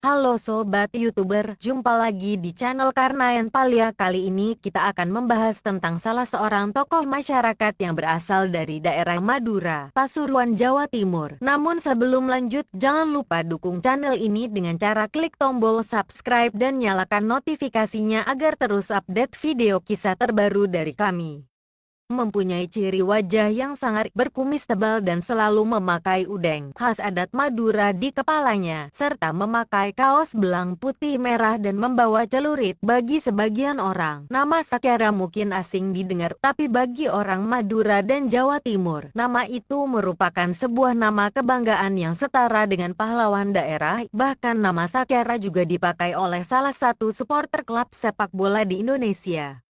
Halo Sobat YouTuber, jumpa lagi di channel Karnayan Palia. Kali ini kita akan membahas tentang salah seorang tokoh masyarakat yang berasal dari daerah Madura, Pasuruan, Jawa Timur. Namun sebelum lanjut, jangan lupa dukung channel ini dengan cara klik tombol subscribe dan nyalakan notifikasinya agar terus update video kisah terbaru dari kami. Mempunyai ciri wajah yang sangat berkumis tebal dan selalu memakai udeng khas adat Madura di kepalanya, serta memakai kaos belang putih merah dan membawa celurit. Bagi sebagian orang, nama Sakera mungkin asing didengar, tapi bagi orang Madura dan Jawa Timur, nama itu merupakan sebuah nama kebanggaan yang setara dengan pahlawan daerah. Bahkan nama Sakera juga dipakai oleh salah satu supporter klub sepak bola di Indonesia.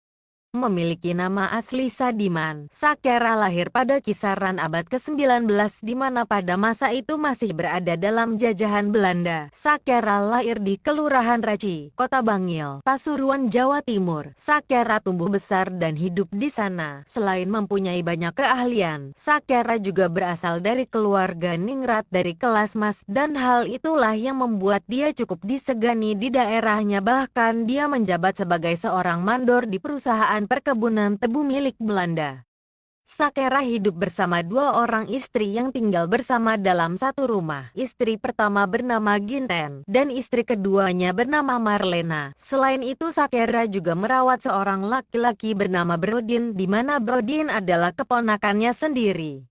Memiliki nama asli Sadiman, Sakera lahir pada kisaran abad ke-19 di mana pada masa itu masih berada dalam jajahan Belanda. Sakera lahir di Kelurahan Raci, Kota Bangil, Pasuruan, Jawa Timur. Sakera tumbuh besar dan hidup di sana. Selain mempunyai banyak keahlian, Sakera juga berasal dari keluarga ningrat dari kelas mas, dan hal itulah yang membuat dia cukup disegani di daerahnya. Bahkan dia menjabat sebagai seorang mandor di perusahaan perkebunan tebu milik Belanda. Sakera hidup bersama dua orang istri yang tinggal bersama dalam satu rumah. Istri pertama bernama Ginten, dan istri keduanya bernama Marlena. Selain itu Sakera juga merawat seorang laki-laki bernama Brodin, di mana Brodin adalah keponakannya sendiri.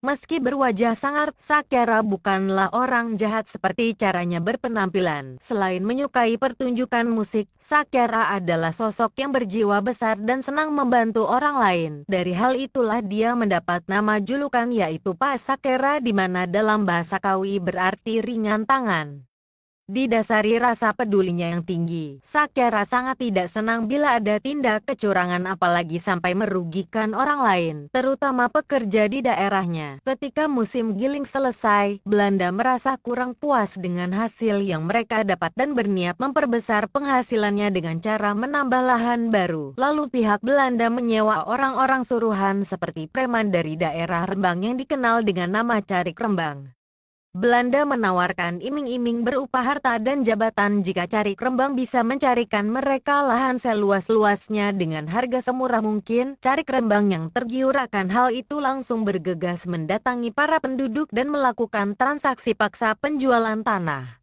Meski berwajah sangar, Sakera bukanlah orang jahat seperti caranya berpenampilan. Selain menyukai pertunjukan musik, Sakera adalah sosok yang berjiwa besar dan senang membantu orang lain. Dari hal itulah dia mendapat nama julukan yaitu Pak Sakera, di mana dalam bahasa Kawi berarti ringan tangan. Didasari rasa pedulinya yang tinggi, Sakera sangat tidak senang bila ada tindak kecurangan apalagi sampai merugikan orang lain, terutama pekerja di daerahnya. Ketika musim giling selesai, Belanda merasa kurang puas dengan hasil yang mereka dapat dan berniat memperbesar penghasilannya dengan cara menambah lahan baru. Lalu pihak Belanda menyewa orang-orang suruhan seperti preman dari daerah Rembang yang dikenal dengan nama Carik Rembang. Belanda menawarkan iming-iming berupa harta dan jabatan jika Carik Rembang bisa mencarikan mereka lahan seluas-luasnya dengan harga semurah mungkin. Carik Rembang yang tergiur akan hal itu langsung bergegas mendatangi para penduduk dan melakukan transaksi paksa penjualan tanah.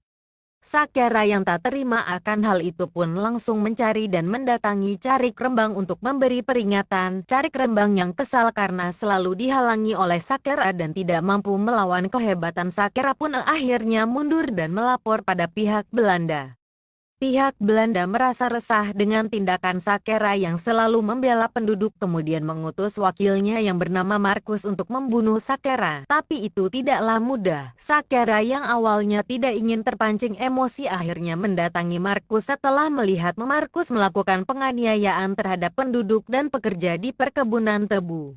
Sakera yang tak terima akan hal itu pun langsung mencari dan mendatangi Carik Rembang untuk memberi peringatan. Carik Rembang yang kesal karena selalu dihalangi oleh Sakera dan tidak mampu melawan kehebatan Sakera pun akhirnya mundur dan melapor pada pihak Belanda. Pihak Belanda merasa resah dengan tindakan Sakera yang selalu membela penduduk, kemudian mengutus wakilnya yang bernama Markus untuk membunuh Sakera. Tapi itu tidaklah mudah. Sakera yang awalnya tidak ingin terpancing emosi akhirnya mendatangi Markus setelah melihat Markus melakukan penganiayaan terhadap penduduk dan pekerja di perkebunan tebu.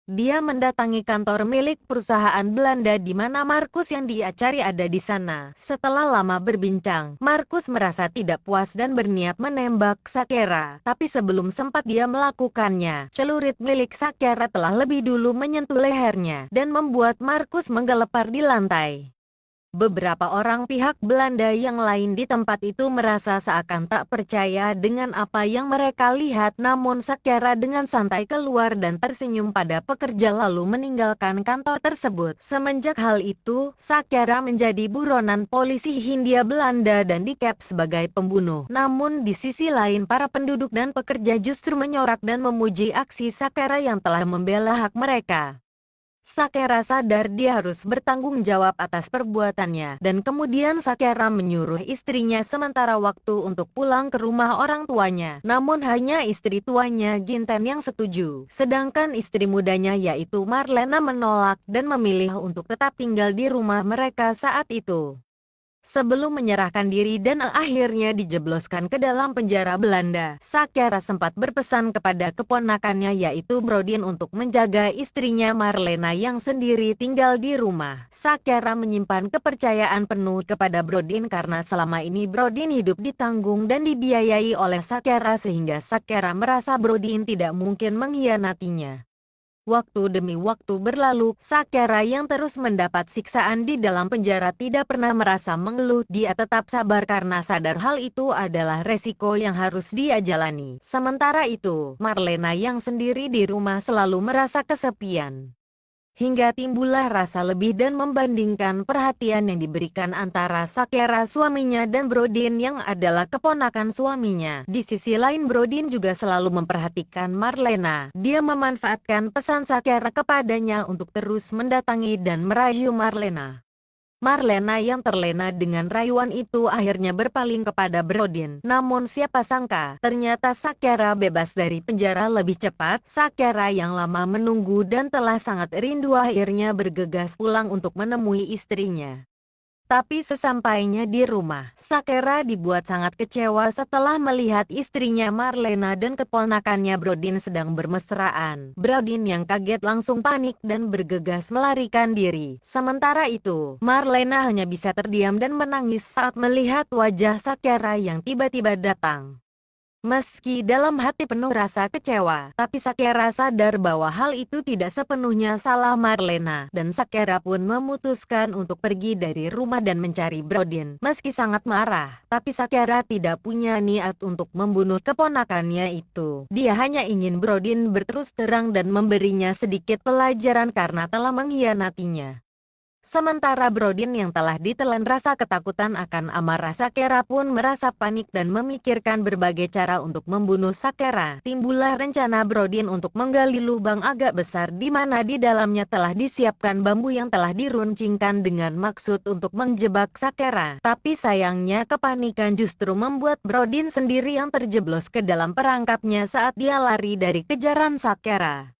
Dia mendatangi kantor milik perusahaan Belanda di mana Markus yang dia cari ada di sana. Setelah lama berbincang, Markus merasa tidak puas dan berniat menembak Sakera. Tapi sebelum sempat dia melakukannya, celurit milik Sakera telah lebih dulu menyentuh lehernya dan membuat Markus menggelepar di lantai. Beberapa orang pihak Belanda yang lain di tempat itu merasa seakan tak percaya dengan apa yang mereka lihat, namun Sakera dengan santai keluar dan tersenyum pada pekerja lalu meninggalkan kantor tersebut. Semenjak hal itu, Sakera menjadi buronan polisi Hindia Belanda dan dicap sebagai pembunuh. Namun di sisi lain para penduduk dan pekerja justru menyorak dan memuji aksi Sakera yang telah membela hak mereka. Sakera sadar dia harus bertanggung jawab atas perbuatannya, dan kemudian Sakera menyuruh istrinya sementara waktu untuk pulang ke rumah orang tuanya. Namun hanya istri tuanya Ginten yang setuju, sedangkan istri mudanya yaitu Marlena menolak dan memilih untuk tetap tinggal di rumah mereka saat itu. Sebelum menyerahkan diri dan akhirnya dijebloskan ke dalam penjara Belanda, Sakera sempat berpesan kepada keponakannya yaitu Brodin untuk menjaga istrinya Marlena yang sendiri tinggal di rumah. Sakera menyimpan kepercayaan penuh kepada Brodin karena selama ini Brodin hidup ditanggung dan dibiayai oleh Sakera sehingga Sakera merasa Brodin tidak mungkin mengkhianatinya. Waktu demi waktu berlalu, Sakera yang terus mendapat siksaan di dalam penjara tidak pernah merasa mengeluh. Dia tetap sabar karena sadar hal itu adalah resiko yang harus dia jalani. Sementara itu, Marlena yang sendiri di rumah selalu merasa kesepian. Hingga timbullah rasa lebih dan membandingkan perhatian yang diberikan antara Sakera suaminya dan Brodin yang adalah keponakan suaminya. Di sisi lain Brodin juga selalu memperhatikan Marlena. Dia memanfaatkan pesan Sakera kepadanya untuk terus mendatangi dan merayu Marlena. Marlena yang terlena dengan rayuan itu akhirnya berpaling kepada Brodin. Namun siapa sangka, ternyata Sakera bebas dari penjara lebih cepat. Sakera yang lama menunggu dan telah sangat rindu akhirnya bergegas pulang untuk menemui istrinya. Tapi sesampainya di rumah, Sakera dibuat sangat kecewa setelah melihat istrinya Marlena dan keponakannya Brodin sedang bermesraan. Brodin yang kaget langsung panik dan bergegas melarikan diri. Sementara itu, Marlena hanya bisa terdiam dan menangis saat melihat wajah Sakera yang tiba-tiba datang. Meski dalam hati penuh rasa kecewa, tapi Sakera sadar bahwa hal itu tidak sepenuhnya salah Marlena, dan Sakera pun memutuskan untuk pergi dari rumah dan mencari Brodin. Meski sangat marah, tapi Sakera tidak punya niat untuk membunuh keponakannya itu. Dia hanya ingin Brodin berterus terang dan memberinya sedikit pelajaran karena telah mengkhianatinya. Sementara Brodin yang telah ditelan rasa ketakutan akan amarah Sakera pun merasa panik dan memikirkan berbagai cara untuk membunuh Sakera. Timbullah rencana Brodin untuk menggali lubang agak besar di mana di dalamnya telah disiapkan bambu yang telah diruncingkan dengan maksud untuk menjebak Sakera. Tapi sayangnya kepanikan justru membuat Brodin sendiri yang terjeblos ke dalam perangkapnya saat dia lari dari kejaran Sakera.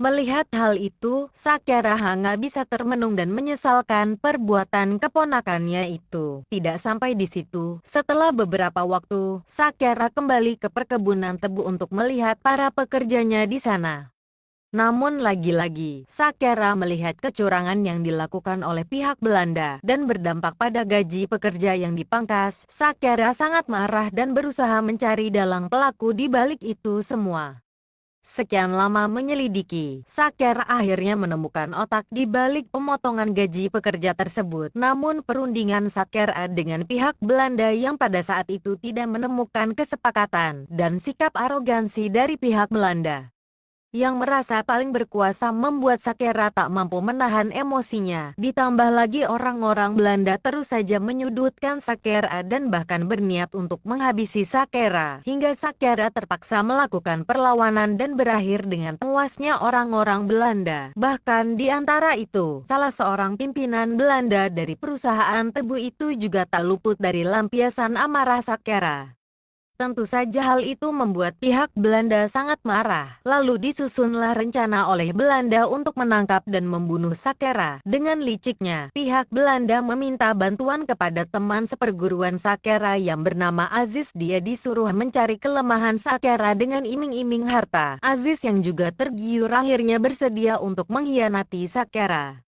Melihat hal itu, Sakera hanya bisa termenung dan menyesalkan perbuatan keponakannya itu. Tidak sampai di situ, setelah beberapa waktu, Sakera kembali ke perkebunan tebu untuk melihat para pekerjanya di sana. Namun lagi-lagi, Sakera melihat kecurangan yang dilakukan oleh pihak Belanda dan berdampak pada gaji pekerja yang dipangkas. Sakera sangat marah dan berusaha mencari dalang pelaku di balik itu semua. Sekian lama menyelidiki, Sakera akhirnya menemukan otak di balik pemotongan gaji pekerja tersebut. Namun perundingan Sakera dengan pihak Belanda yang pada saat itu tidak menemukan kesepakatan, dan sikap arogansi dari pihak Belanda yang merasa paling berkuasa membuat Sakera tak mampu menahan emosinya. Ditambah lagi orang-orang Belanda terus saja menyudutkan Sakera dan bahkan berniat untuk menghabisi Sakera. Hingga Sakera terpaksa melakukan perlawanan dan berakhir dengan tewasnya orang-orang Belanda. Bahkan di antara itu, salah seorang pimpinan Belanda dari perusahaan tebu itu juga tak luput dari lampiasan amarah Sakera. Tentu saja hal itu membuat pihak Belanda sangat marah. Lalu disusunlah rencana oleh Belanda untuk menangkap dan membunuh Sakera. Dengan liciknya, pihak Belanda meminta bantuan kepada teman seperguruan Sakera yang bernama Aziz. Dia disuruh mencari kelemahan Sakera dengan iming-iming harta. Aziz yang juga tergiur akhirnya bersedia untuk mengkhianati Sakera.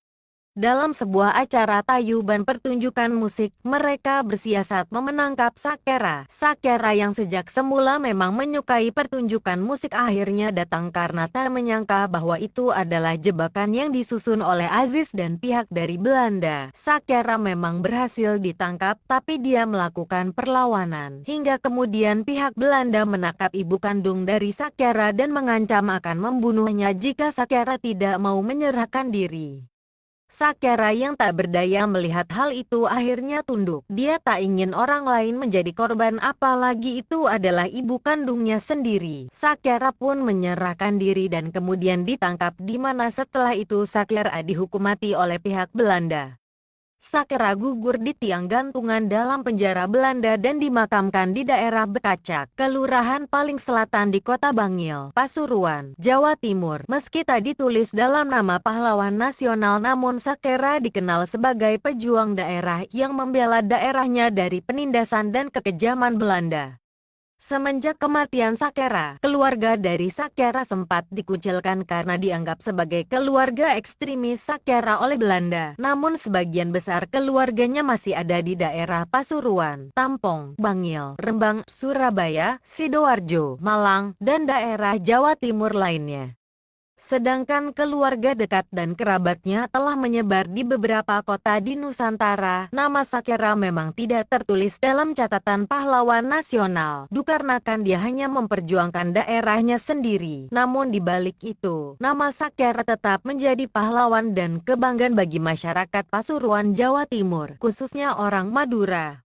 Dalam sebuah acara tayuban pertunjukan musik, mereka bersiasat memenangkap Sakera. Sakera yang sejak semula memang menyukai pertunjukan musik akhirnya datang karena tak menyangka bahwa itu adalah jebakan yang disusun oleh Aziz dan pihak dari Belanda. Sakera memang berhasil ditangkap, tapi dia melakukan perlawanan. Hingga kemudian pihak Belanda menangkap ibu kandung dari Sakera dan mengancam akan membunuhnya jika Sakera tidak mau menyerahkan diri. Sakera yang tak berdaya melihat hal itu akhirnya tunduk. Dia tak ingin orang lain menjadi korban, apalagi itu adalah ibu kandungnya sendiri. Sakera pun menyerahkan diri dan kemudian ditangkap, di mana setelah itu Sakera dihukum mati oleh pihak Belanda. Sakera gugur di tiang gantungan dalam penjara Belanda dan dimakamkan di daerah Bekacak, kelurahan paling selatan di Kota Bangil, Pasuruan, Jawa Timur. Meski tak ditulis dalam nama pahlawan nasional, namun Sakera dikenal sebagai pejuang daerah yang membela daerahnya dari penindasan dan kekejaman Belanda. Semenjak kematian Sakera, keluarga dari Sakera sempat dikucilkan karena dianggap sebagai keluarga ekstremis Sakera oleh Belanda. Namun sebagian besar keluarganya masih ada di daerah Pasuruan, Tampong, Bangil, Rembang, Surabaya, Sidoarjo, Malang, dan daerah Jawa Timur lainnya. Sedangkan keluarga dekat dan kerabatnya telah menyebar di beberapa kota di Nusantara, nama Sakyara memang tidak tertulis dalam catatan pahlawan nasional, dikarenakan dia hanya memperjuangkan daerahnya sendiri. Namun di balik itu, nama Sakyara tetap menjadi pahlawan dan kebanggaan bagi masyarakat Pasuruan, Jawa Timur, khususnya orang Madura.